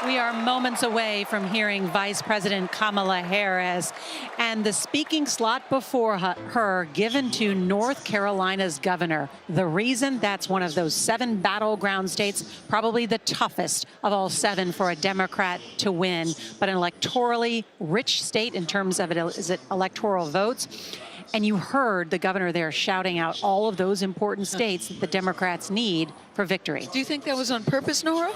We are moments away from hearing Vice President Kamala Harris and the speaking slot before her given to North Carolina's governor. The reason, that's one of those 7 battleground states, probably the toughest of all 7 for a Democrat to win, but an electorally rich state in terms of electoral votes. And you heard the governor there shouting out all of those important states that the Democrats need for victory. Do you think that was on purpose, Nora?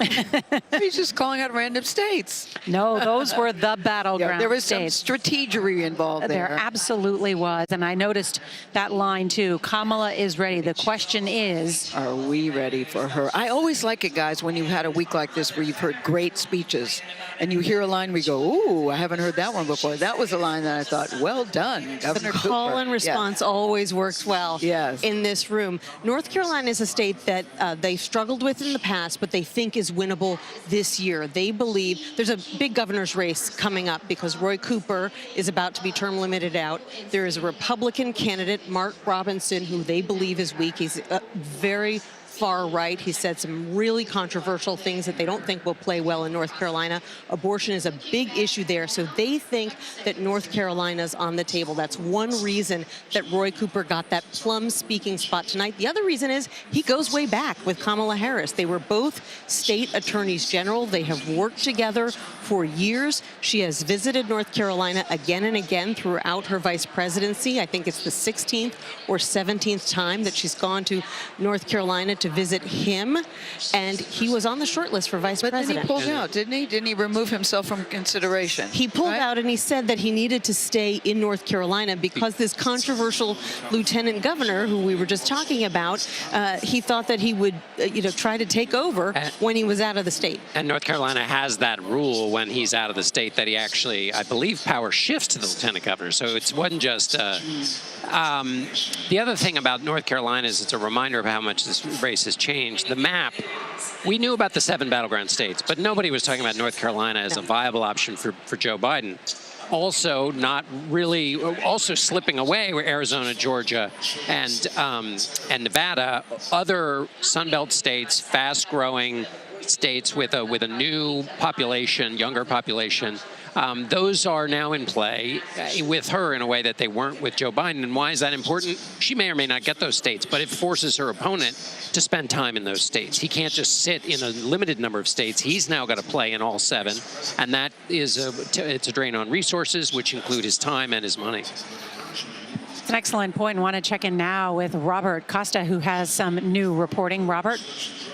He's just calling out random states. No, those were the battleground yeah, there was states. some strategery involved there. There absolutely was. And I noticed that line, too. Kamala is ready. The question is, are we ready for her? I always like it, guys, when you've had a week like this where you've heard great speeches and you hear a line we go, ooh, I haven't heard that one before. That was a line that I thought, well done, Governor Cooper. Call and response always works well in this room. North Carolina is a state that they've struggled with in the past, but they think is winnable this year. They believe there's a big governor's race coming up because Roy Cooper is about to be term limited out. There is a Republican candidate, Mark Robinson, who they believe is weak. He's very far right. He said some really controversial things that they don't think will play well in North Carolina. Abortion is a big issue there, so they think that North Carolina's on the table. That's one reason that Roy Cooper got that plum speaking spot tonight. The other reason is he goes way back with Kamala Harris. They were both state attorneys general. They have worked together for years. She has visited North Carolina again and again throughout her vice presidency. I think it's the 16th or 17th time that she's gone to North Carolina to visit him, and he was on the short list for vice president. But then he pulled out, didn't he? Didn't he remove himself from consideration? He pulled out, and he said that he needed to stay in North Carolina because this controversial lieutenant governor, who we were just talking about, he thought that he would, try to take over when he was out of the state. And North Carolina has that rule when he's out of the state that he actually, I believe, power shifts to the lieutenant governor. So it wasn't just. The other thing about North Carolina is it's a reminder of how much this race has changed. The map, we knew about the 7 battleground states, but nobody was talking about North Carolina as a viable option for Joe Biden. Also not really, also slipping away were Arizona, Georgia, and Nevada, other Sunbelt states, fast-growing states with a new population, younger population. Those are now in play with her in a way that they weren't with Joe Biden. And why is that important? She may or may not get those states, but it forces her opponent to spend time in those states. He can't just sit in a limited number of states. He's now got to play in all 7, and that is it's a drain on resources, which include his time and his money. It's an excellent point. I want to check in now with Robert Costa, who has some new reporting. Robert?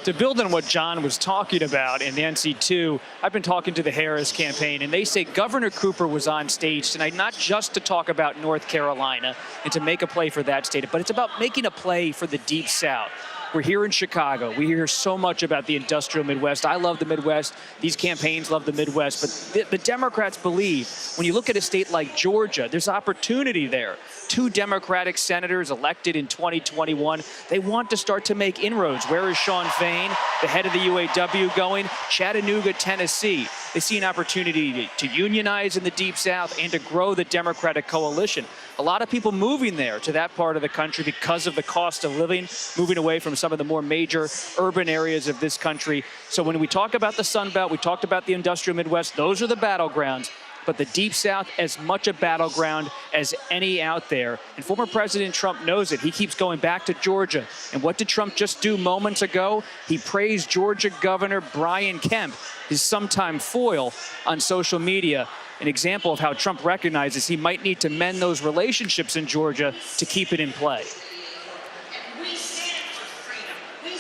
To build on what John was talking about in the NC2, I've been talking to the Harris campaign, and they say Governor Cooper was on stage tonight, not just to talk about North Carolina and to make a play for that state, but it's about making a play for the Deep South. We're here in Chicago. We hear so much about the industrial Midwest. I love the Midwest. These campaigns love the Midwest. But the Democrats believe when you look at a state like Georgia, there's opportunity there. 2 Democratic senators elected in 2021. They want to start to make inroads. Where is Sean Fain, the head of the UAW, going? Chattanooga, Tennessee. They see an opportunity to unionize in the Deep South and to grow the Democratic coalition. A lot of people moving there to that part of the country because of the cost of living, moving away from some of the more major urban areas of this country. So when we talk about the Sun Belt, we talked about the industrial Midwest, those are the battlegrounds. But the Deep South, as much a battleground as any out there. And former President Trump knows it. He keeps going back to Georgia. And what did Trump just do moments ago? He praised Georgia Governor Brian Kemp, his sometime foil, on social media. An example of how Trump recognizes he might need to mend those relationships in Georgia to keep it in play.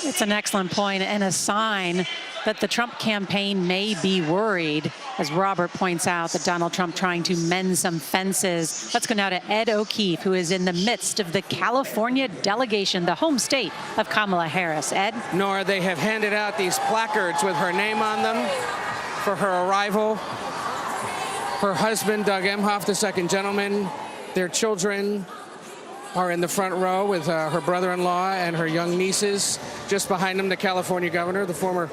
It's an excellent point and a sign that the Trump campaign may be worried, as Robert points out, that Donald Trump trying to mend some fences. Let's go now to Ed O'Keefe, who is in the midst of the California delegation, the home state of Kamala Harris. Ed? Nora, they have handed out these placards with her name on them for her arrival. Her husband, Doug Emhoff, the second gentleman, their children are in the front row with her brother-in-law and her young nieces. Just behind them, the California governor, the former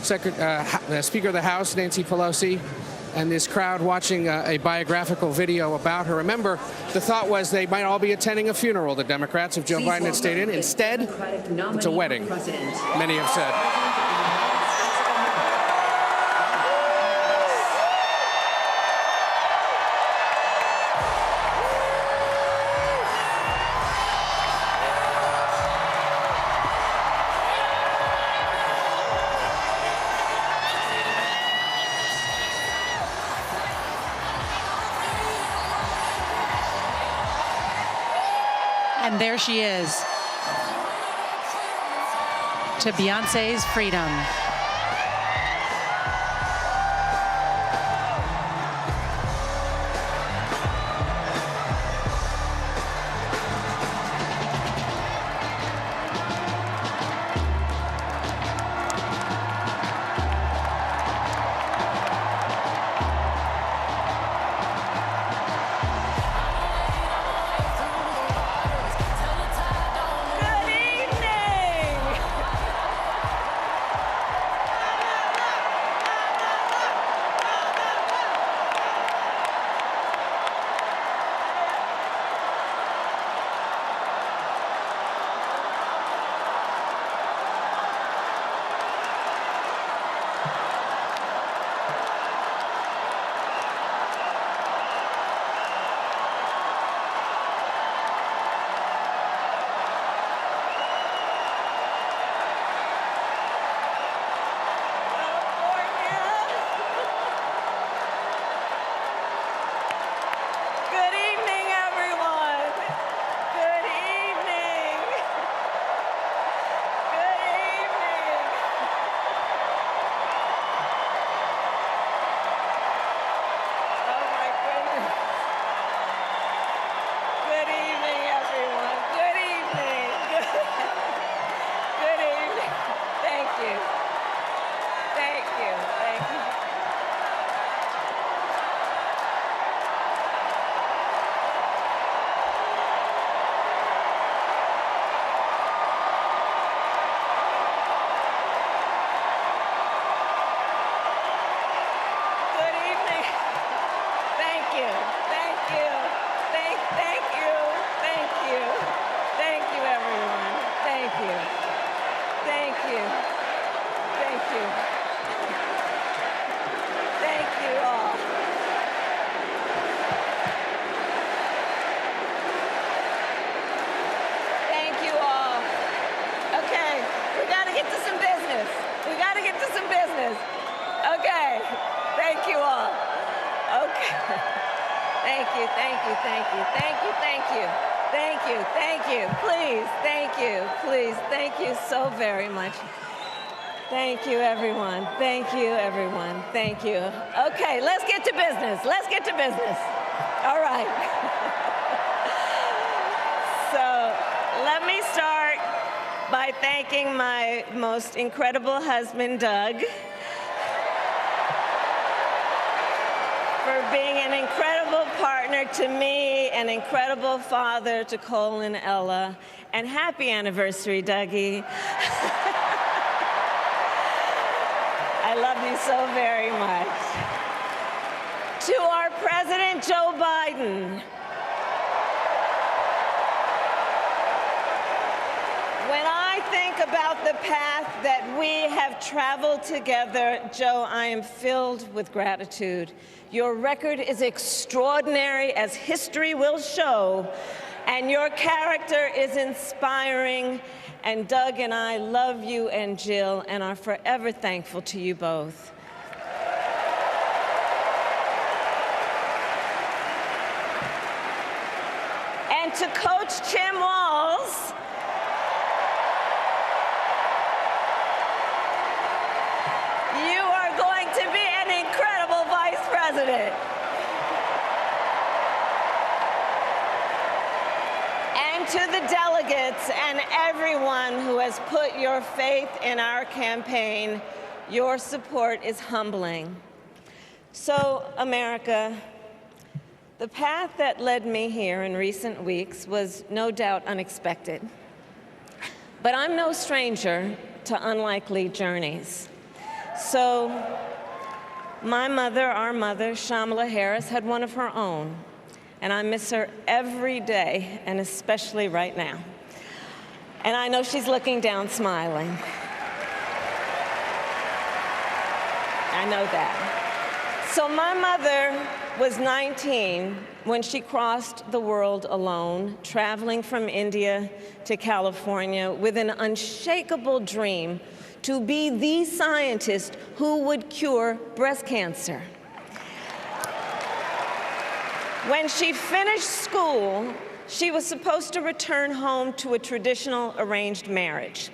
Speaker of the House, Nancy Pelosi, and this crowd watching a biographical video about her. Remember, the thought was they might all be attending a funeral, the Democrats, if Joe Biden had stayed in. Instead, it's a wedding, many have said. And there she is, to Beyonce's Freedom. Thank you, everyone. Thank you, everyone. Thank you. Okay, let's get to business. Let's get to business. All right. So let me start by thanking my most incredible husband, Doug, for being an incredible partner to me, an incredible father to Cole and Ella, and happy anniversary, Dougie. I love you so very much. To our President Joe Biden, when I think about the path that we have traveled together, Joe, I am filled with gratitude. Your record is extraordinary, as history will show, and your character is inspiring. And Doug and I love you and Jill and are forever thankful to you both. And to Coach Tim Walz, you are going to be an incredible vice president. And to the delegates and everyone who has put your faith in our campaign, your support is humbling. So, America, the path that led me here in recent weeks was no doubt unexpected. But I'm no stranger to unlikely journeys. So, my mother, our mother, Kamala Harris, had one of her own. And I miss her every day, and especially right now. And I know she's looking down, smiling. I know that. So my mother was 19 when she crossed the world alone, traveling from India to California with an unshakable dream to be the scientist who would cure breast cancer. When she finished school, she was supposed to return home to a traditional arranged marriage.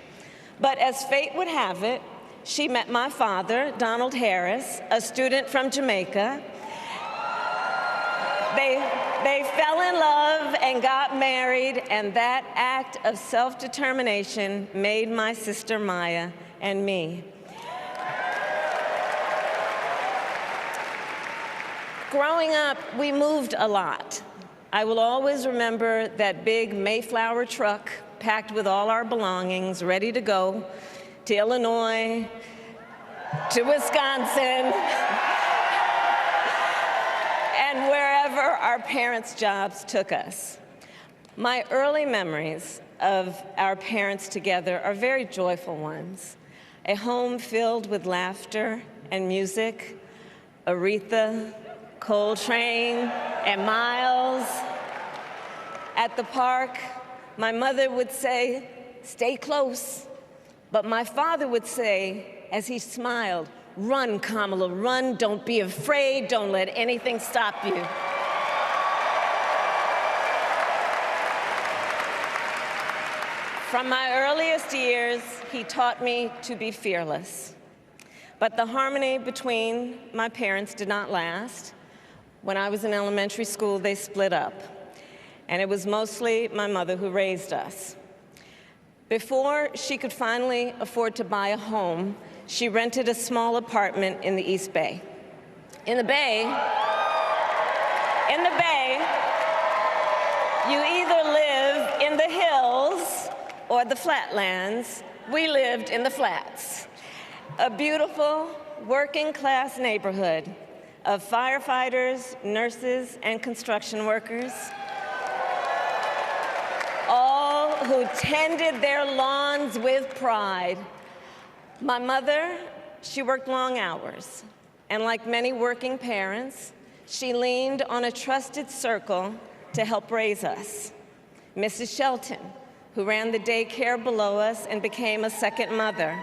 But as fate would have it, she met my father, Donald Harris, a student from Jamaica. They fell in love and got married, and that act of self-determination made my sister Maya and me. Growing up, we moved a lot. I will always remember that big Mayflower truck packed with all our belongings, ready to go to Illinois, to Wisconsin, and wherever our parents' jobs took us. My early memories of our parents together are very joyful ones. A home filled with laughter and music, Aretha, Coltrane, and Miles. At the park, my mother would say, "Stay close." But my father would say, as he smiled, "Run, Kamala, run. Don't be afraid. Don't let anything stop you." From my earliest years, he taught me to be fearless. But the harmony between my parents did not last. When I was in elementary school, they split up. And it was mostly my mother who raised us. Before she could finally afford to buy a home, she rented a small apartment in the East Bay. In the Bay, you either live in the hills or the flatlands. We lived in the flats. A beautiful working-class neighborhood of firefighters, nurses, and construction workers, all who tended their lawns with pride. My mother, she worked long hours, and like many working parents, she leaned on a trusted circle to help raise us. Mrs. Shelton, who ran the daycare below us and became a second mother.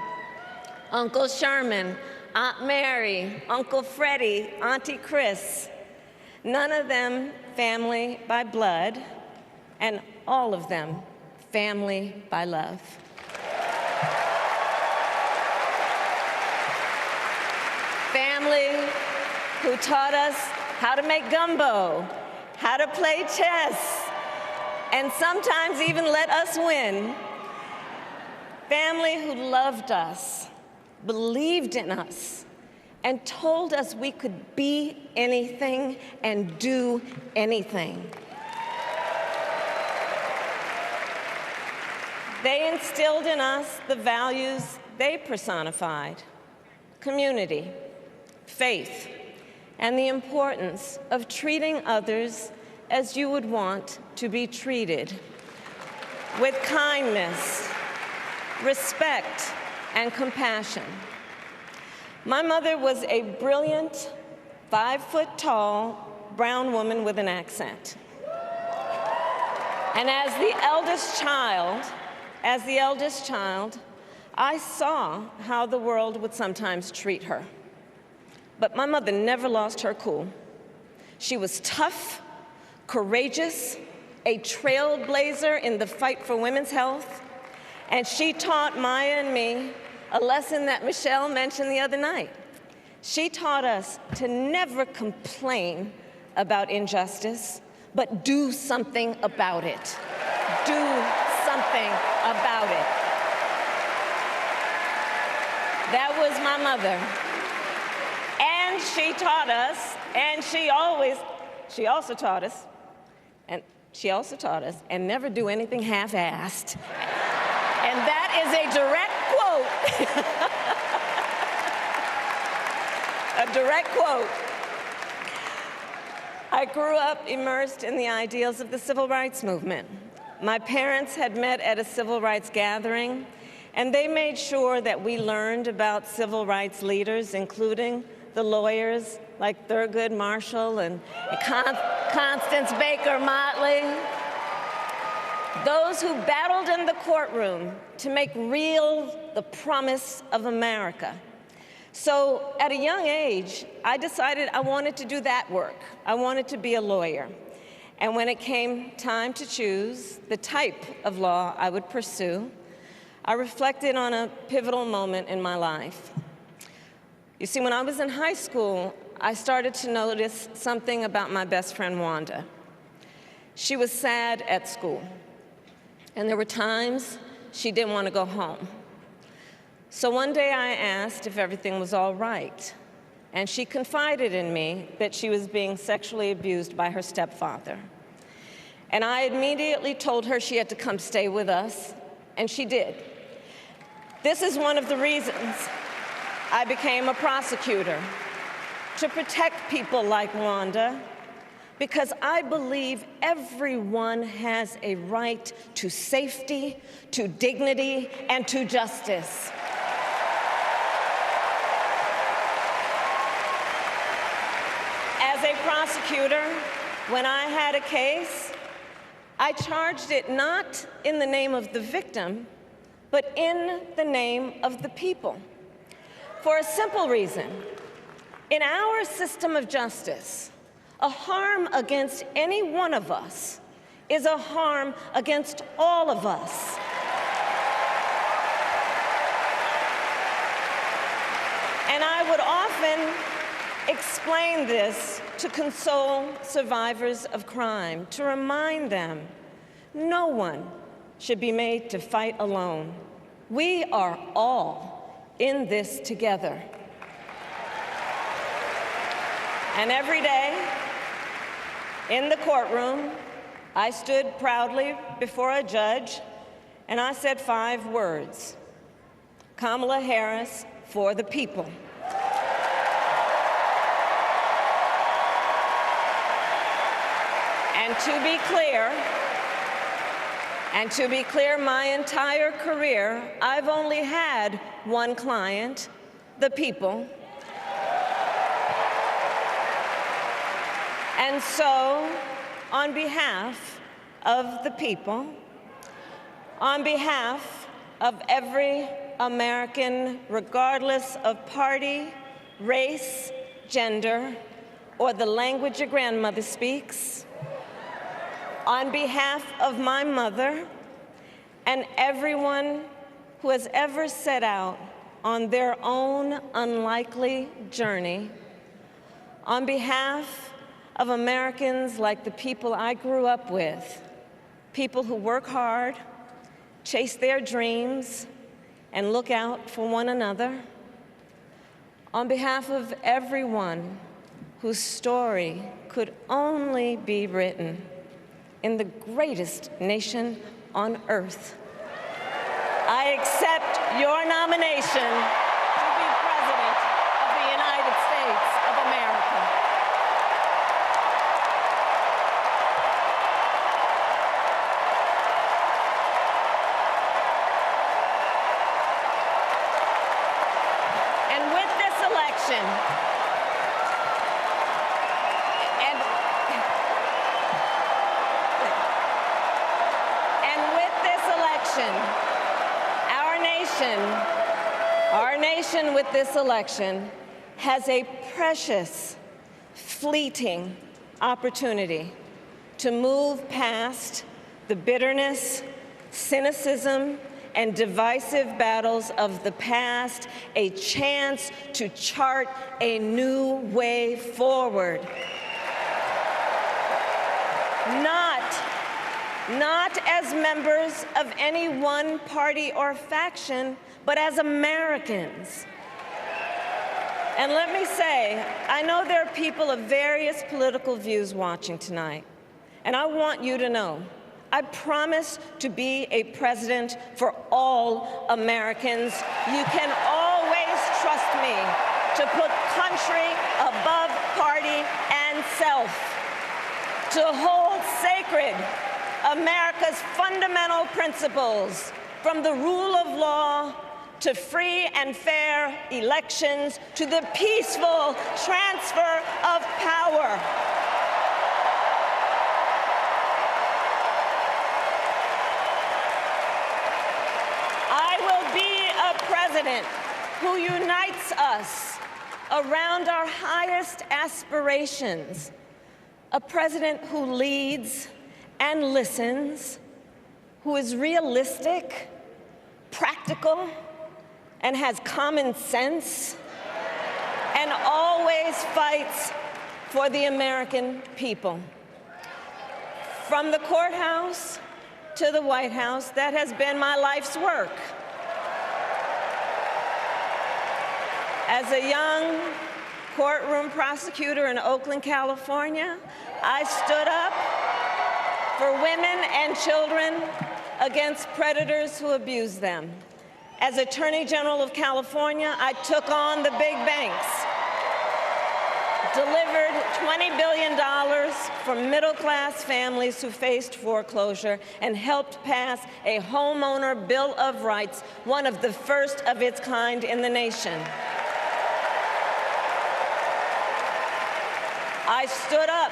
Uncle Sherman, Aunt Mary, Uncle Freddie, Auntie Chris. None of them family by blood, and all of them family by love. Family who taught us how to make gumbo, how to play chess, and sometimes even let us win. Family who loved us, believed in us, and told us we could be anything and do anything. They instilled in us the values they personified: community, faith, and the importance of treating others as you would want to be treated, with kindness, respect, and compassion. My mother was a brilliant, 5-foot-tall, brown woman with an accent. And as the eldest child, I saw how the world would sometimes treat her. But my mother never lost her cool. She was tough, courageous, a trailblazer in the fight for women's health, and she taught Maya and me a lesson that Michelle mentioned the other night. She taught us to never complain about injustice, but do something about it. Do something about it. That was my mother. And she taught us, and she also taught us, and never do anything half-assed. And that is a direct quote. A direct quote. I grew up immersed in the ideals of the civil rights movement. My parents had met at a civil rights gathering, and they made sure that we learned about civil rights leaders, including the lawyers like Thurgood Marshall and Constance Baker Motley, those who battled in the courtroom to make real the promise of America. So at a young age, I decided I wanted to do that work. I wanted to be a lawyer. And when it came time to choose the type of law I would pursue, I reflected on a pivotal moment in my life. You see, when I was in high school, I started to notice something about my best friend, Wanda. She was sad at school, and there were times she didn't want to go home. So one day I asked if everything was all right, and she confided in me that she was being sexually abused by her stepfather. And I immediately told her she had to come stay with us, and she did. This is one of the reasons I became a prosecutor, to protect people like Wanda, because I believe everyone has a right to safety, to dignity, and to justice. As a prosecutor, when I had a case, I charged it not in the name of the victim, but in the name of the people. For a simple reason. In our system of justice, a harm against any one of us is a harm against all of us. And I would often explain this to console survivors of crime, to remind them no one should be made to fight alone. We are all in this together. And every day in the courtroom, I stood proudly before a judge and I said 5 words: Kamala Harris for the people. And to be clear, my entire career, I've only had one client, the people. And so, on behalf of the people, on behalf of every American, regardless of party, race, gender, or the language your grandmother speaks, on behalf of my mother and everyone who has ever set out on their own unlikely journey, on behalf of Americans like the people I grew up with, people who work hard, chase their dreams, and look out for one another, on behalf of everyone whose story could only be written in the greatest nation on earth, I accept your nomination to be President of the United States of America. And with this election, our nation with this election has a precious, fleeting opportunity to move past the bitterness, cynicism, and divisive battles of the past, a chance to chart a new way forward. Not as members of any one party or faction, but as Americans. And let me say, I know there are people of various political views watching tonight, and I want you to know, I promise to be a president for all Americans. You can always trust me to put country above party and self, to hold sacred America's fundamental principles, from the rule of law to free and fair elections to the peaceful transfer of power. I will be a president who unites us around our highest aspirations, A president who leads and listens, who is realistic, practical, and has common sense, and always fights for the American people. From the courthouse to the White House, that has been my life's work. As a young courtroom prosecutor in Oakland, California, I stood up for women and children against predators who abuse them. As Attorney General of California, I took on the big banks, delivered $20 billion for middle-class families who faced foreclosure, and helped pass a homeowner Bill of Rights, one of the first of its kind in the nation. I stood up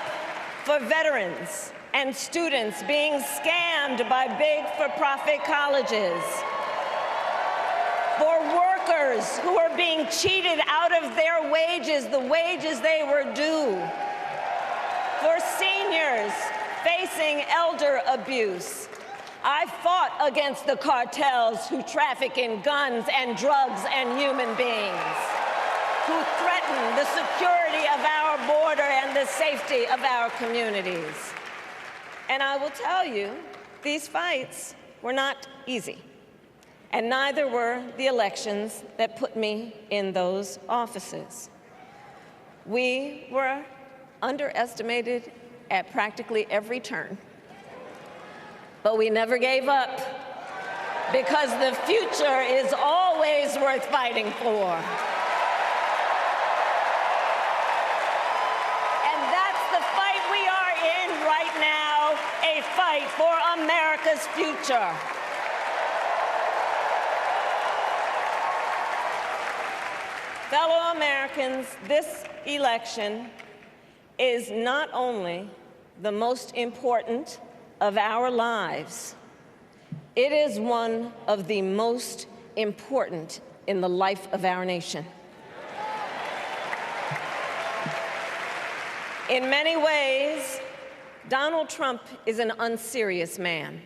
for veterans and students being scammed by big for-profit colleges, for workers who are being cheated out of their wages, the wages they were due, for seniors facing elder abuse. I fought against the cartels who traffic in guns and drugs and human beings, who threaten the security of our border and the safety of our communities. And I will tell you, these fights were not easy. And neither were the elections that put me in those offices. We were underestimated at practically every turn. But we never gave up, because the future is always worth fighting for. And that's the fight we are in right now, a fight for America's future. Fellow Americans, this election is not only the most important of our lives, it is one of the most important in the life of our nation. In many ways, Donald Trump is an unserious man.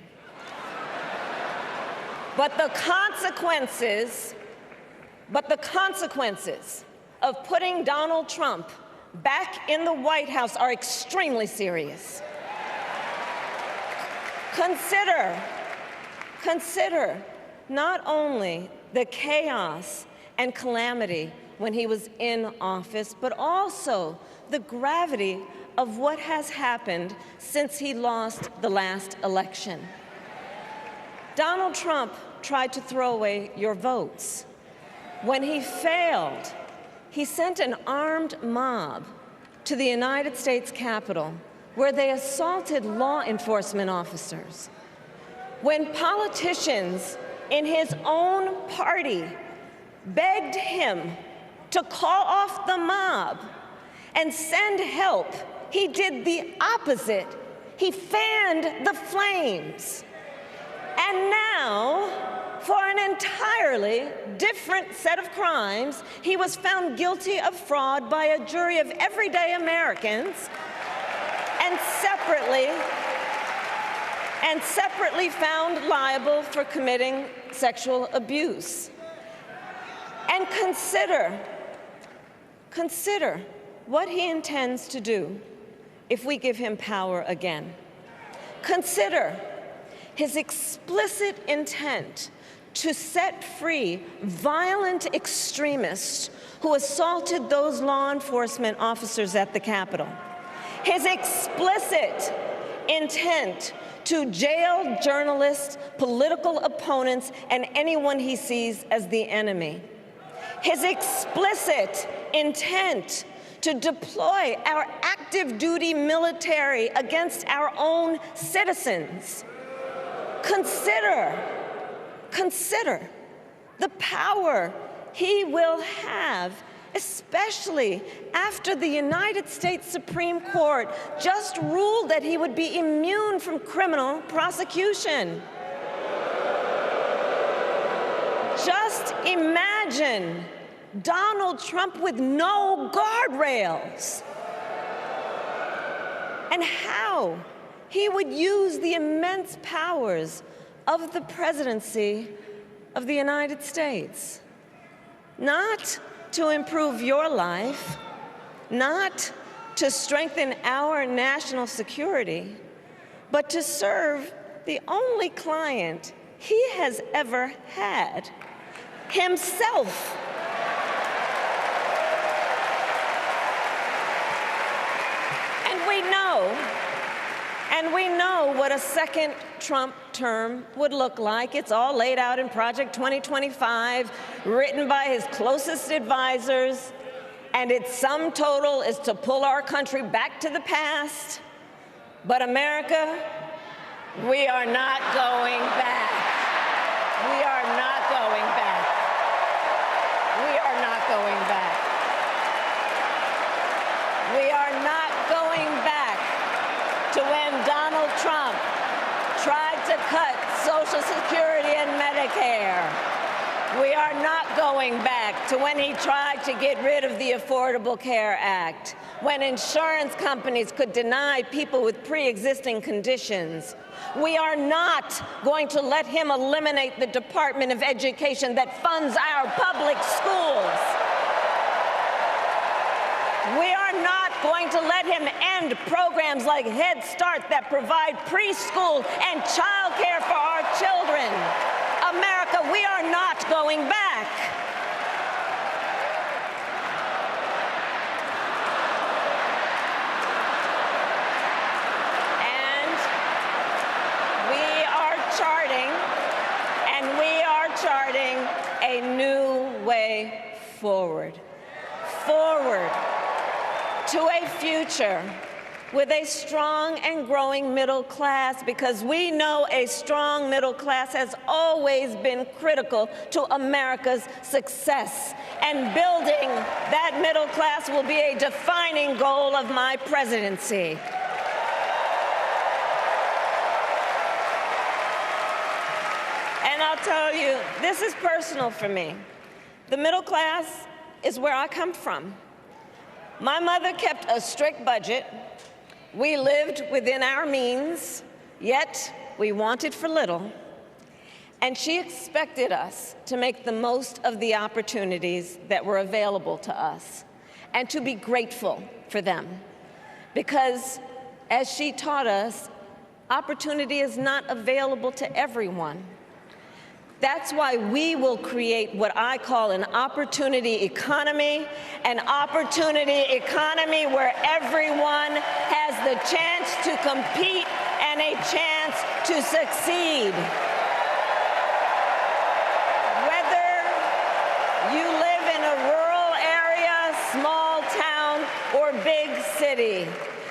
But the consequences of putting Donald Trump back in the White House are extremely serious. Consider not only the chaos and calamity when he was in office, but also the gravity of what has happened since he lost the last election. Donald Trump tried to throw away your votes. When he failed, he sent an armed mob to the United States Capitol, where they assaulted law enforcement officers. When politicians in his own party begged him to call off the mob and send help, he did the opposite. He fanned the flames. And now, for an entirely different set of crimes, he was found guilty of fraud by a jury of everyday Americans, and separately found liable for committing sexual abuse. And consider what he intends to do if we give him power again. Consider his explicit intent to set free violent extremists who assaulted those law enforcement officers at the Capitol. His explicit intent to jail journalists, political opponents, and anyone he sees as the enemy. His explicit intent to deploy our active duty military against our own citizens. Consider the power he will have, especially after the United States Supreme Court just ruled that he would be immune from criminal prosecution. Just imagine Donald Trump with no guardrails. and how he would use the immense powers of the presidency of the United States, not to improve your life, not to strengthen our national security, but to serve the only client he has ever had, himself. And we know what a second Trump term would look like. It's all laid out in Project 2025, written by his closest advisors, and its sum total is to pull our country back to the past. But America, we are not going back. We are not going back. We are not going back. We are not going back to when Donald Trump tried to cut Social Security and Medicare. We are not going back to when he tried to get rid of the Affordable Care Act, when insurance companies could deny people with pre-existing conditions. We are not going to let him eliminate the Department of Education that funds our public schools. We are not going to let him end programs like Head Start that provide preschool and child care for our children. America, we are not going back. And we are charting a new way forward. Forward to a future with a strong and growing middle class, because we know a strong middle class has always been critical to America's success. And building that middle class will be a defining goal of my presidency. And I'll tell you, this is personal for me. The middle class is where I come from. My mother kept a strict budget. We lived within our means, yet we wanted for little. And she expected us to make the most of the opportunities that were available to us and to be grateful for them. Because, as she taught us, opportunity is not available to everyone. That's why we will create what I call an opportunity economy where everyone has the chance to compete and a chance to succeed. Whether you live in a rural area, small town, or big city.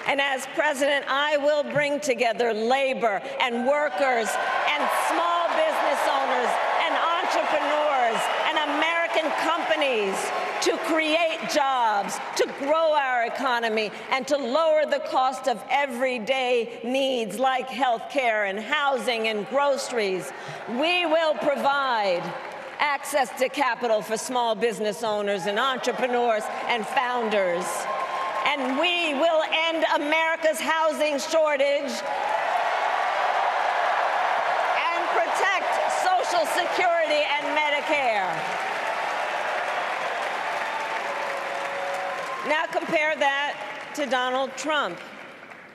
And as president, I will bring together labor and workers and small business owners and entrepreneurs and American companies to create jobs, to grow our economy, and to lower the cost of everyday needs like health care and housing and groceries. We will provide access to capital for small business owners and entrepreneurs and founders. And we will end America's housing shortage and protect Social Security and Medicare. Now compare that to Donald Trump,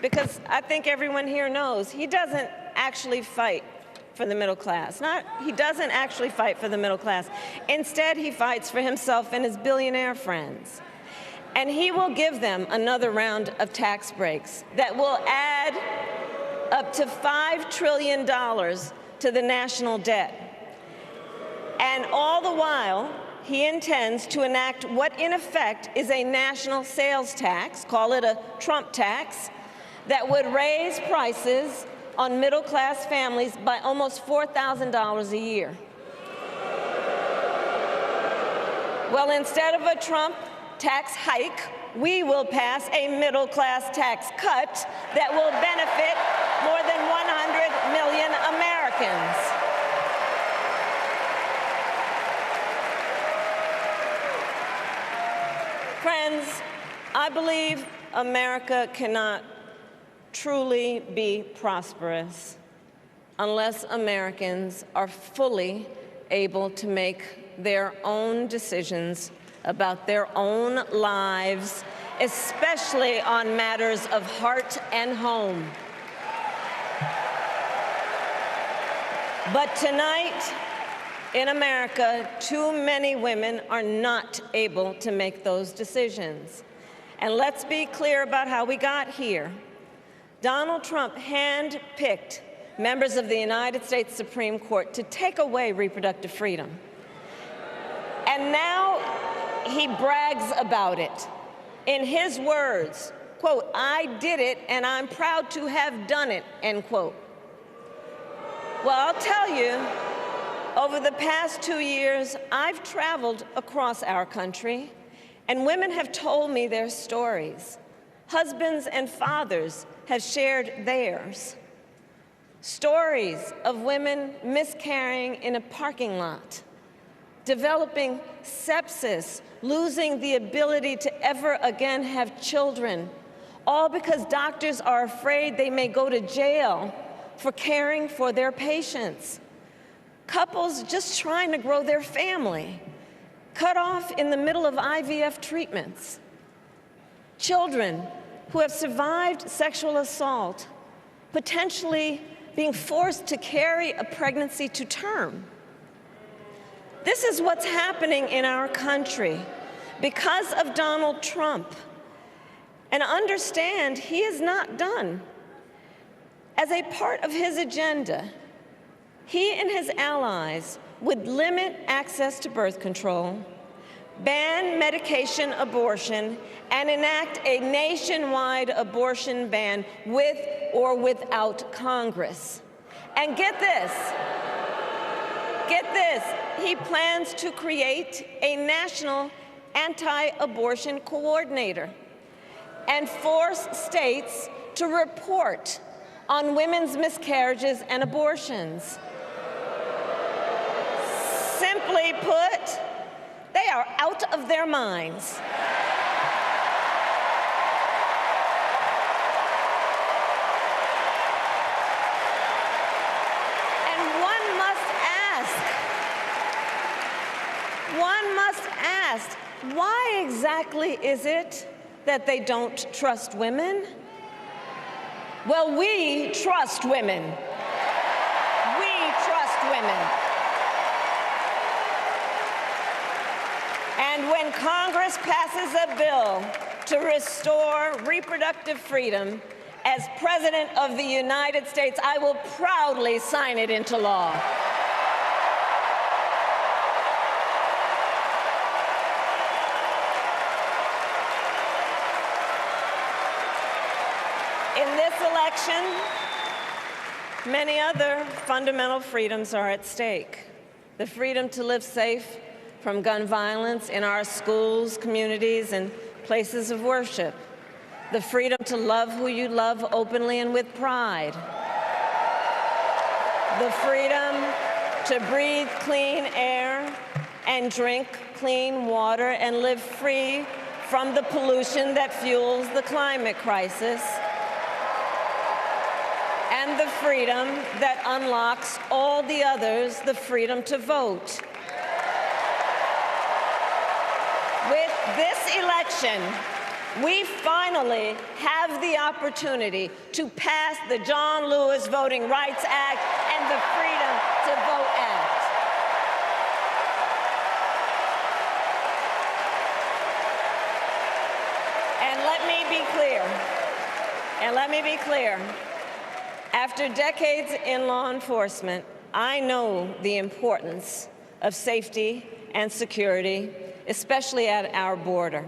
because I think everyone here knows he doesn't actually fight for the middle class. He doesn't actually fight for the middle class. Instead, he fights for himself and his billionaire friends. And he will give them another round of tax breaks that will add up to $5 trillion to the national debt. And all the while, he intends to enact what in effect is a national sales tax, call it a Trump tax, that would raise prices on middle-class families by almost $4,000 a year. Well, instead of a Trump tax hike, we will pass a middle-class tax cut that will benefit more than 100 million Americans. Friends, I believe America cannot truly be prosperous unless Americans are fully able to make their own decisions about their own lives, especially on matters of heart and home. But tonight, in America, too many women are not able to make those decisions. And let's be clear about how we got here. Donald Trump handpicked members of the United States Supreme Court to take away reproductive freedom. And now he brags about it. In his words, quote, "I did it and I'm proud to have done it," end quote. Well, I'll tell you, over the past 2 years, I've traveled across our country, and women have told me their stories. Husbands and fathers have shared theirs. Stories of women miscarrying in a parking lot, developing sepsis, losing the ability to ever again have children, all because doctors are afraid they may go to jail for caring for their patients. Couples just trying to grow their family, cut off in the middle of IVF treatments. Children who have survived sexual assault, potentially being forced to carry a pregnancy to term. This is what's happening in our country because of Donald Trump. And understand, he is not done. As a part of his agenda, he and his allies would limit access to birth control, ban medication abortion, and enact a nationwide abortion ban with or without Congress. And get this, he plans to create a national anti-abortion coordinator and force states to report on women's miscarriages and abortions. Simply put, they are out of their minds. And one must ask, why exactly is it that they don't trust women? Well, we trust women. We trust women. And when Congress passes a bill to restore reproductive freedom, as President of the United States, I will proudly sign it into law. In this election, many other fundamental freedoms are at stake. The freedom to live safe from gun violence in our schools, communities, and places of worship. The freedom to love who you love openly and with pride. The freedom to breathe clean air and drink clean water and live free from the pollution that fuels the climate crisis. And the freedom that unlocks all the others, the freedom to vote. With this election, we finally have the opportunity to pass the John Lewis Voting Rights Act and the Freedom to Vote Act. And let me be clear. After decades in law enforcement, I know the importance of safety and security, especially at our border.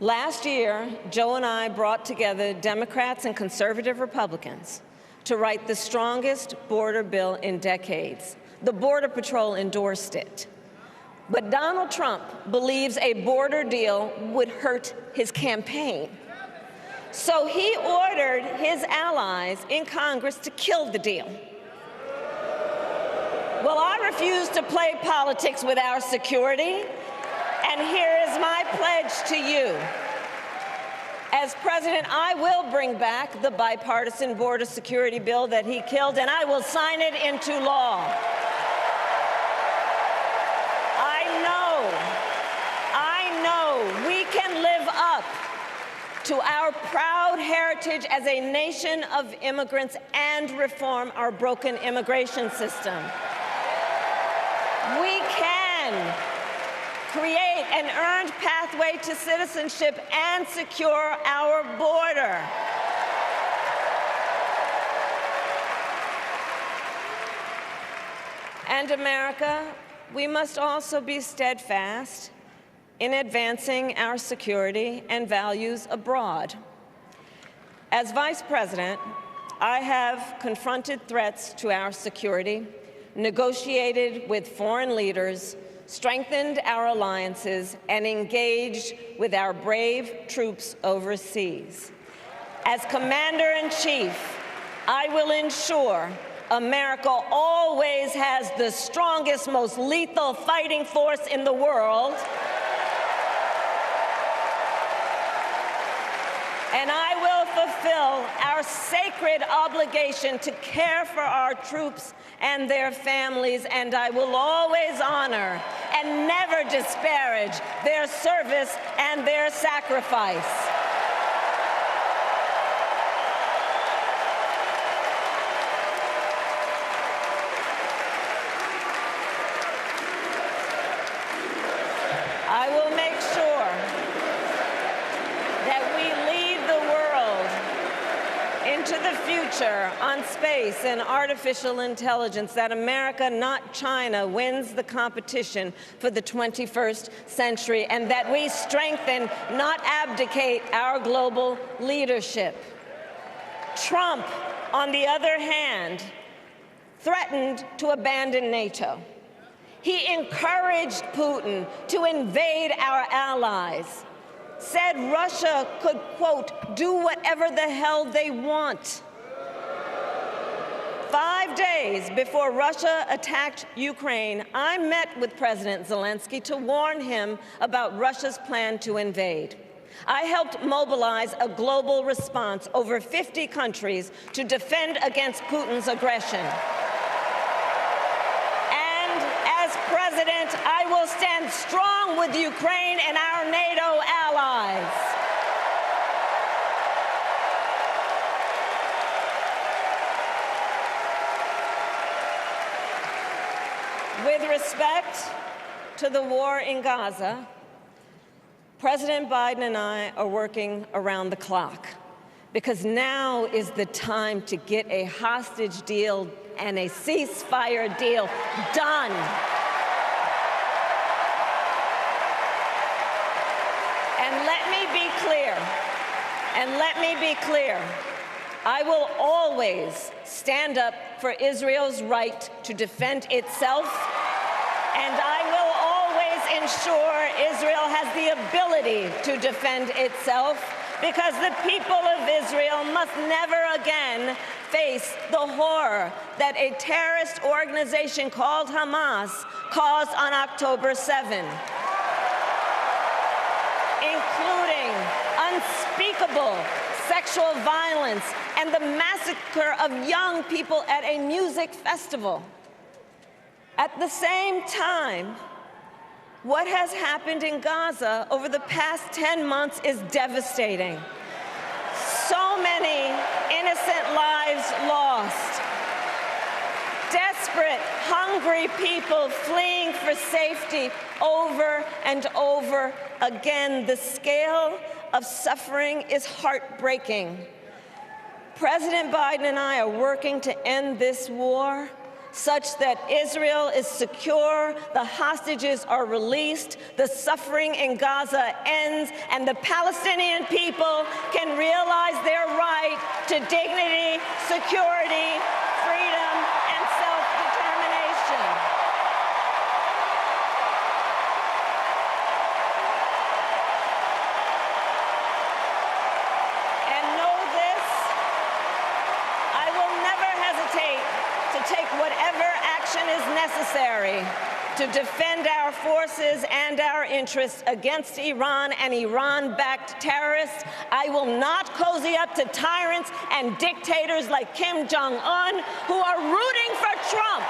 Last year, Joe and I brought together Democrats and conservative Republicans to write the strongest border bill in decades. The Border Patrol endorsed it. But Donald Trump believes a border deal would hurt his campaign. So he ordered his allies in Congress to kill the deal. Well, I refuse to play politics with our security, and here is my pledge to you. As president, I will bring back the bipartisan border security bill that he killed, and I will sign it into law. I know we can live up to our proud heritage as a nation of immigrants and reform our broken immigration system. We can create an earned pathway to citizenship and secure our border. And America, we must also be steadfast in advancing our security and values abroad. As Vice President, I have confronted threats to our security, negotiated with foreign leaders, strengthened our alliances, and engaged with our brave troops overseas. As Commander-in-Chief, I will ensure America always has the strongest, most lethal fighting force in the world, and I will fulfill our sacred obligation to care for our troops and their families, and I will always honor and never disparage their service and their sacrifice. I will make sure that we lead the world into the future on space and artificial intelligence, that America, not China, wins the competition for the 21st century, and that we strengthen, not abdicate, our global leadership. Trump, on the other hand, threatened to abandon NATO. He encouraged Putin to invade our allies, said Russia could, quote, do whatever the hell they want. 5 days before Russia attacked Ukraine, I met with President Zelensky to warn him about Russia's plan to invade. I helped mobilize a global response, over 50 countries, to defend against Putin's aggression. As president, I will stand strong with Ukraine and our NATO allies. With respect to the war in Gaza, President Biden and I are working around the clock, because now is the time to get a hostage deal and a ceasefire deal done. And let me be clear, I will always stand up for Israel's right to defend itself, and I will always ensure Israel has the ability to defend itself, because the people of Israel must never again face the horror that a terrorist organization called Hamas caused on October 7, including unspeakable sexual violence and the massacre of young people at a music festival. At the same time, what has happened in Gaza over the past 10 months is devastating. So many innocent lives lost. Desperate, hungry people fleeing for safety over and over again. The scale of suffering is heartbreaking. President Biden and I are working to end this war such that Israel is secure, the hostages are released, the suffering in Gaza ends, and the Palestinian people can realize their right to dignity, security, freedom, and self-determination. And know this, I will never hesitate to take whatever action is necessary to defend our forces and our interests against Iran and Iran-backed terrorists. I will not cozy up to tyrants and dictators like Kim Jong-un who are rooting for Trump.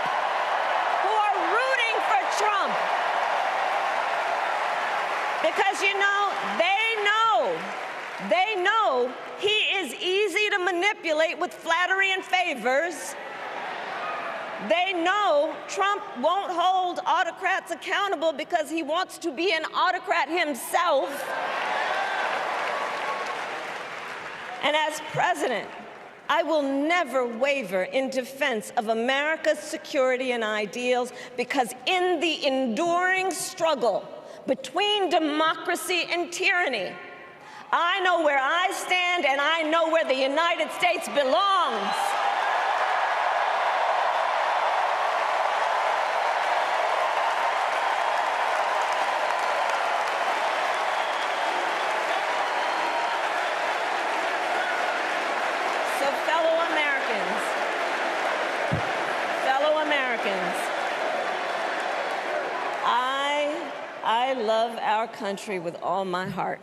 Because, you know, they know he is easy to manipulate with flattery and favors. They know Trump won't hold autocrats accountable because he wants to be an autocrat himself. And as president, I will never waver in defense of America's security and ideals, because in the enduring struggle between democracy and tyranny, I know where I stand and I know where the United States belongs. So fellow Americans, I love our country with all my heart.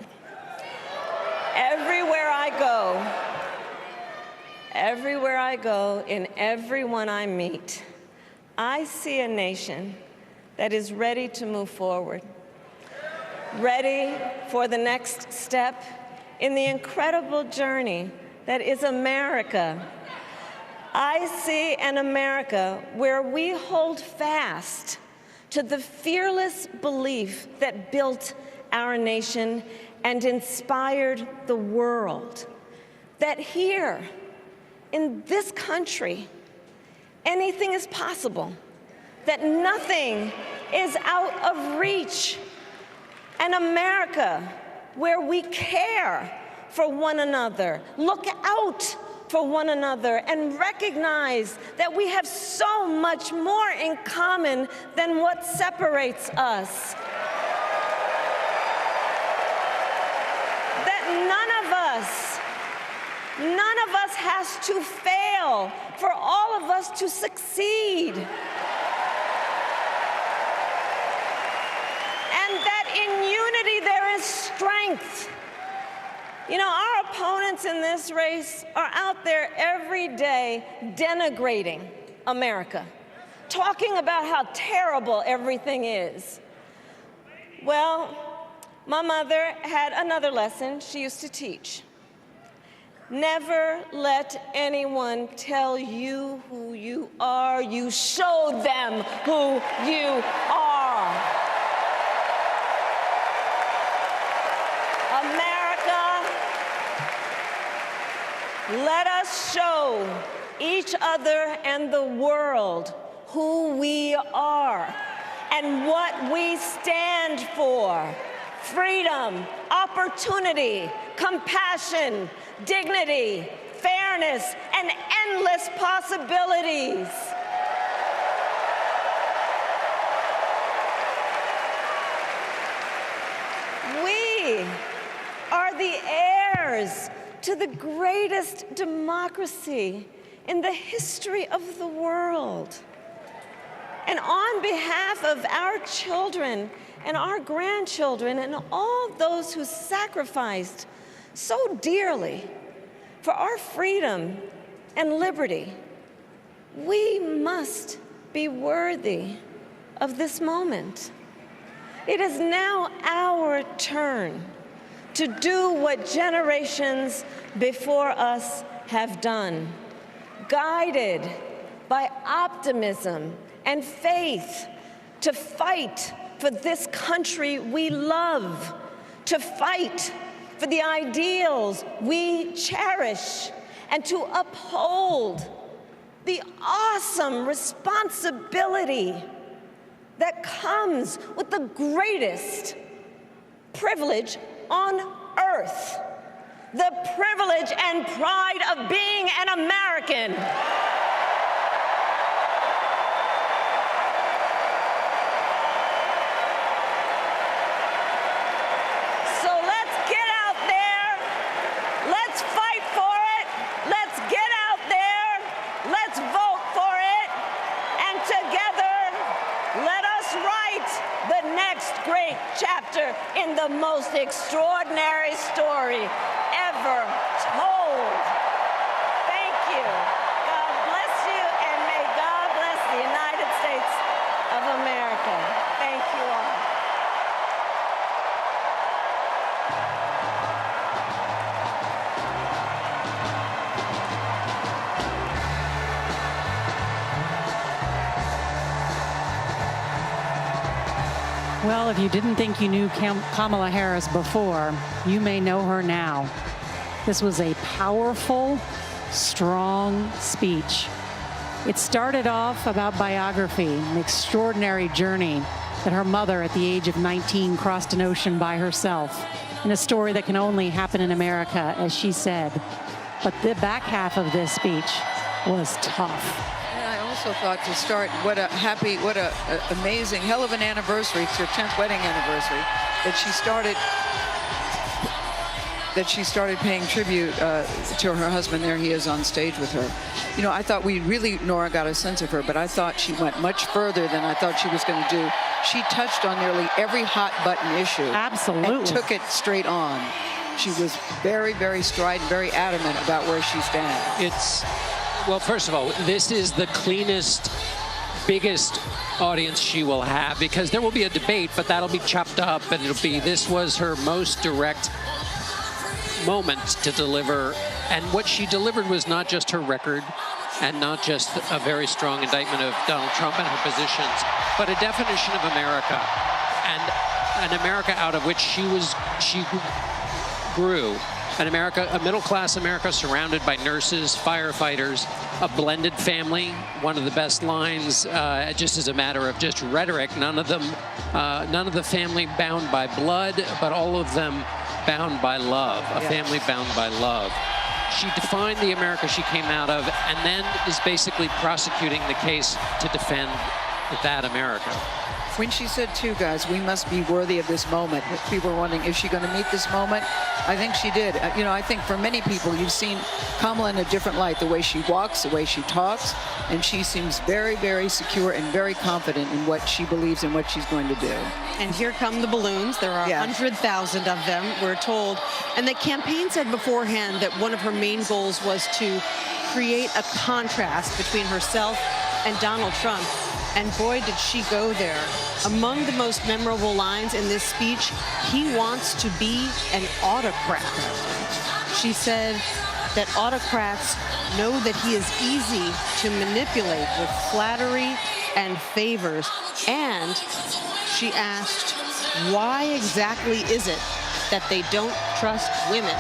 Everywhere I go, in everyone I meet, I see a nation that is ready to move forward, ready for the next step in the incredible journey that is America. I see an America where we hold fast to the fearless belief that built our nation and inspired the world, that here in this country, anything is possible, that nothing is out of reach. An America where we care for one another, look out for one another, and recognize that we have so much more in common than what separates us. That none of us has to fail for all of us to succeed. And that in unity there is strength. You know, our opponents in this race are out there every day denigrating America, talking about how terrible everything is. Well, my mother had another lesson she used to teach. Never let anyone tell you who you are. You show them who you are. America, let us show each other and the world who we are and what we stand for. Freedom, opportunity, compassion, dignity, fairness, and endless possibilities. We are the heirs to the greatest democracy in the history of the world. And on behalf of our children and our grandchildren and all those who sacrificed so dearly for our freedom and liberty, we must be worthy of this moment. It is now our turn to do what generations before us have done, guided by optimism and faith, to fight for this country we love, to fight for the ideals we cherish, and to uphold the awesome responsibility that comes with the greatest privilege on earth, the privilege and pride of being an American. So let's get out there, let's fight for it, let's get out there, let's vote for it, and together let us write next great chapter in the most extraordinary story ever told. Thank you. God bless you, and may God bless the United States of America. Thank you all. Well, if you didn't think you knew Kamala Harris before, you may know her now. This was a powerful, strong speech. It started off about biography, an extraordinary journey that her mother at the age of 19 crossed an ocean by herself, in a story that can only happen in America, as she said. But the back half of this speech was tough. I also thought to start, what a amazing, hell of an anniversary. It's her 10th wedding anniversary that she started paying tribute to her husband. There he is on stage with her. You know, I thought we really, Nora, got a sense of her, but I thought she went much further than I thought she was going to do. She touched on nearly every hot button issue. Absolutely. And took it straight on. She was very, very strident, very adamant about where she stands. Well, first of all, this is the cleanest, biggest audience she will have, because there will be a debate, but that'll be chopped up, and this was her most direct moment to deliver. And what she delivered was not just her record and not just a very strong indictment of Donald Trump and her positions, but a definition of America, and an America out of which she grew. An America, a middle-class America surrounded by nurses, firefighters, a blended family. One of the best lines, just as a matter of just rhetoric, none of the family bound by blood, but all of them bound by love, a family bound by love. She defined the America she came out of, and then is basically prosecuting the case to defend that America. When she said, too, guys, we must be worthy of this moment, people were wondering, is she going to meet this moment? I think she did. You know, I think for many people, you've seen Kamala in a different light, the way she walks, the way she talks, and she seems very, very secure and very confident in what she believes and what she's going to do. And here come the balloons. There are 100,000 of them, we're told. And the campaign said beforehand that one of her main goals was to create a contrast between herself and Donald Trump. And boy, did she go there. Among the most memorable lines in this speech, he wants to be an autocrat. She said that autocrats know that he is easy to manipulate with flattery and favors. And she asked, why exactly is it that they don't trust women?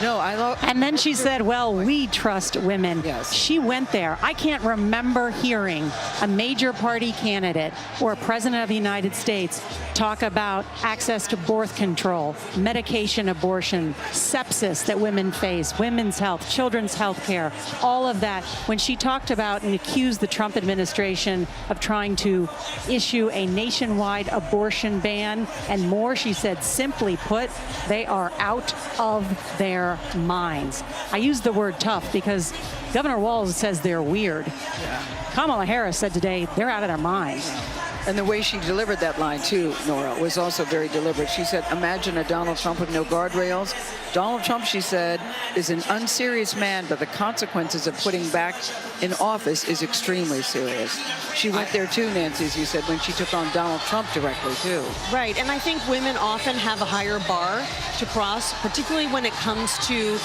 No, and then she said, well, we trust women. Yes. She went there. I can't remember hearing a major party candidate or a president of the United States talk about access to birth control, medication abortion, sepsis that women face, women's health, children's health care, all of that. When she talked about and accused the Trump administration of trying to issue a nationwide abortion ban and more, she said, simply put, they are out of their minds. I use the word tough because Governor Walz says they're weird. Yeah. Kamala Harris said today they're out of their minds. And the way she delivered that line, too, Nora, was also very deliberate. She said, imagine a Donald Trump with no guardrails. Donald Trump, she said, is an unserious man, but the consequences of putting back in office is extremely serious. She went there, too, Nancy, as you said, when she took on Donald Trump directly, too. Right, and I think women often have a higher bar to cross, particularly when it comes to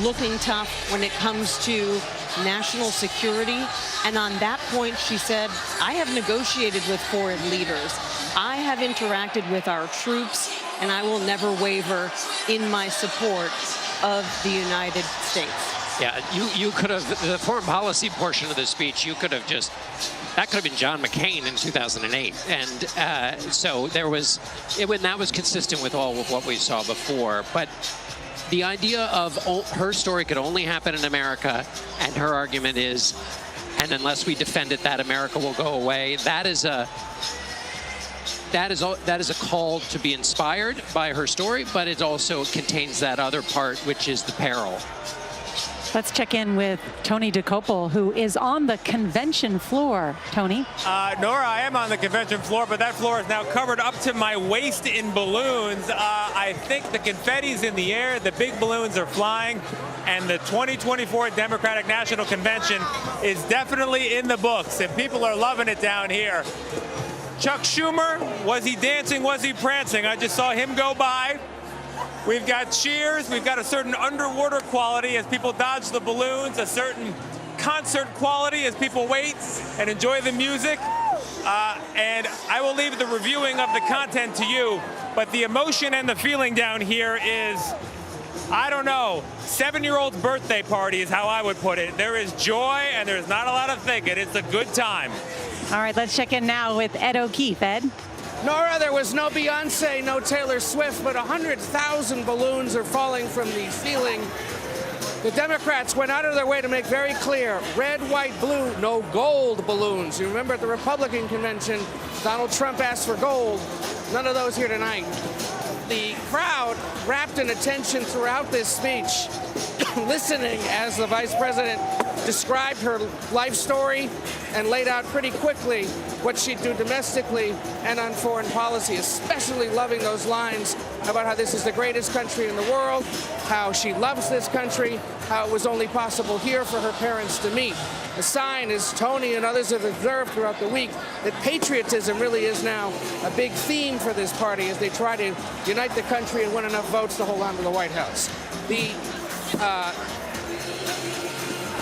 looking tough, when it comes to national security. And on that point, she said, I have negotiated with foreign leaders. I have interacted with our troops, and I will never waver in my support of the United States. Yeah, you could have, the foreign policy portion of the speech, you could have just, that could have been John McCain in 2008. And so there was, that was consistent with all of what we saw before. But the idea of her story could only happen in America, and her argument is, and unless we defend it, that America will go away. That is a call to be inspired by her story, but it also contains that other part, which is the peril. Let's check in with Tony DeCopel, who is on the convention floor. Tony? Nora, I am on the convention floor, but that floor is now covered up to my waist in balloons. I think the confetti's in the air, the big balloons are flying, and the 2024 Democratic National Convention is definitely in the books, and people are loving it down here. Chuck Schumer, was he dancing, was he prancing? I just saw him go by. We've got cheers, we've got a certain underwater quality as people dodge the balloons, a certain concert quality as people wait and enjoy the music. And I will leave the reviewing of the content to you, but the emotion and the feeling down here is, I don't know, 7-year-old's birthday party is how I would put it. There is joy and there's not a lot of thinking. It's a good time. All right, let's check in now with Ed O'Keefe. Ed? Nora, there was no Beyonce, no Taylor Swift, but 100,000 balloons are falling from the ceiling. The Democrats went out of their way to make very clear, red, white, blue, no gold balloons. You remember at the Republican convention, Donald Trump asked for gold. None of those here tonight. The crowd wrapped in attention throughout this speech, listening as the vice president described her life story and laid out pretty quickly what she'd do domestically and on foreign policy, especially loving those lines about how this is the greatest country in the world, how she loves this country, how it was only possible here for her parents to meet. A sign, as Tony and others have observed throughout the week, that patriotism really is now a big theme for this party as they try to unite the country and win enough votes to hold on to the White House.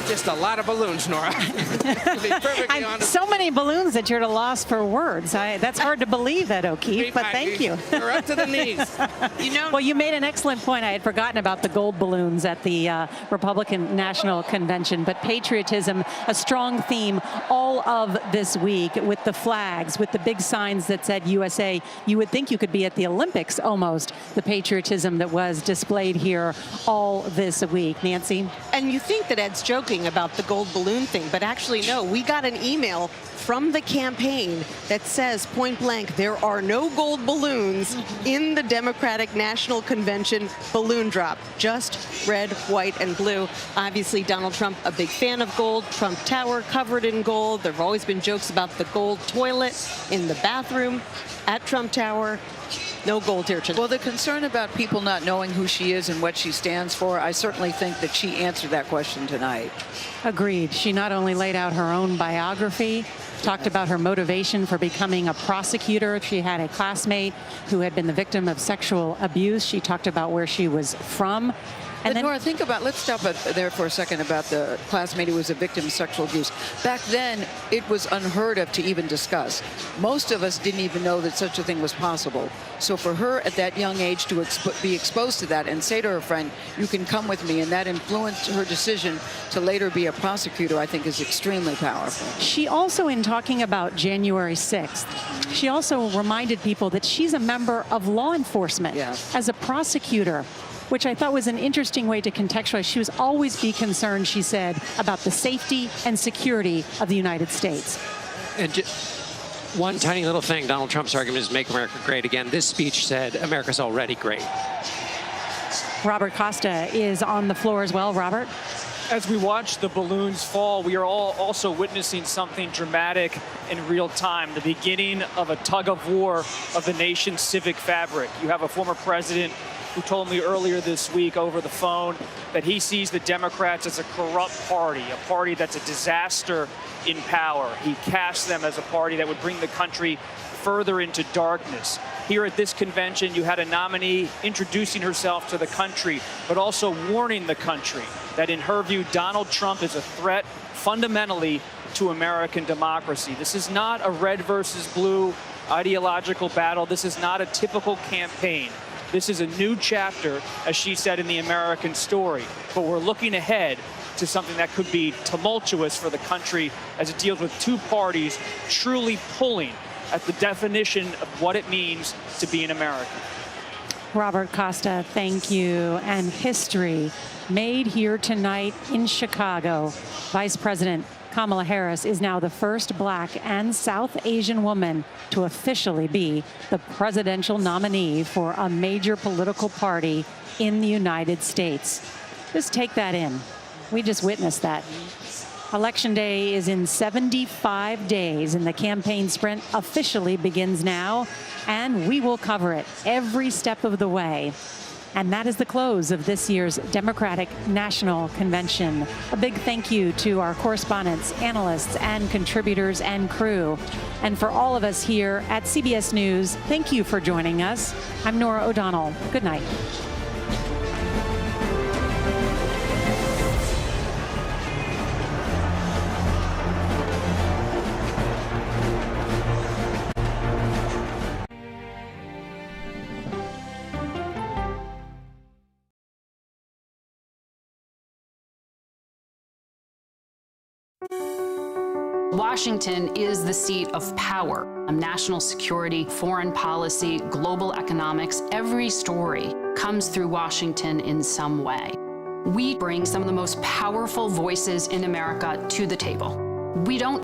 Just a lot of balloons, Nora. To be perfectly honest. So many balloons that you're at a loss for words. That's hard to believe, that, O'Keefe, but thank you. They're up to the knees. Well, you made an excellent point. I had forgotten about the gold balloons at the Republican National Convention, but patriotism, a strong theme all of this week with the flags, with the big signs that said USA. You would think you could be at the Olympics almost, the patriotism that was displayed here all this week. Nancy? And you think that Ed's joking about the gold balloon thing, but actually no, we got an email from the campaign that says point blank, there are no gold balloons in the Democratic National Convention balloon drop, just red, white, and blue. Obviously, Donald Trump, a big fan of gold. Trump Tower covered in gold. There have always been jokes about the gold toilet in the bathroom at Trump Tower. No gold here tonight. Well, the concern about people not knowing who she is and what she stands for, I certainly think that she answered that question tonight. Agreed. She not only laid out her own biography, talked about her motivation for becoming a prosecutor. She had a classmate who had been the victim of sexual abuse. She talked about where she was from. And then, Nora, think about, let's stop there for a second about the classmate who was a victim of sexual abuse. Back then, it was unheard of to even discuss. Most of us didn't even know that such a thing was possible. So for her at that young age to be exposed to that and say to her friend, you can come with me, and that influenced her decision to later be a prosecutor, I think is extremely powerful. She also, in talking about January 6th, she also reminded people that she's a member of law enforcement as a prosecutor, which I thought was an interesting way to contextualize. She was always be concerned, she said, about the safety and security of the United States. And one tiny little thing, Donald Trump's argument is make America great again. This speech said America's already great. Robert Costa is on the floor as well. Robert? As we watch the balloons fall, we are all also witnessing something dramatic in real time, the beginning of a tug of war of the nation's civic fabric. You have a former president who told me earlier this week over the phone that he sees the Democrats as a corrupt party, a party that's a disaster in power. He casts them as a party that would bring the country further into darkness. Here at this convention, you had a nominee introducing herself to the country, but also warning the country that in her view, Donald Trump is a threat fundamentally to American democracy. This is not a red versus blue ideological battle. This is not a typical campaign. This is a new chapter, as she said, in the American story. But we're looking ahead to something that could be tumultuous for the country as it deals with two parties truly pulling at the definition of what it means to be an American. Robert Costa, thank you. And history made here tonight in Chicago. Vice President Kamala Harris is now the first Black and South Asian woman to officially be the presidential nominee for a major political party in the United States. Just take that in. We just witnessed that. Election Day is in 75 days, and the campaign sprint officially begins now, and we will cover it every step of the way. And that is the close of this year's Democratic National Convention. A big thank you to our correspondents, analysts, and contributors and crew. And for all of us here at CBS News, thank you for joining us. I'm Nora O'Donnell. Good night. Washington is the seat of power. National security, foreign policy, global economics, every story comes through Washington in some way. We bring some of the most powerful voices in America to the table. We don't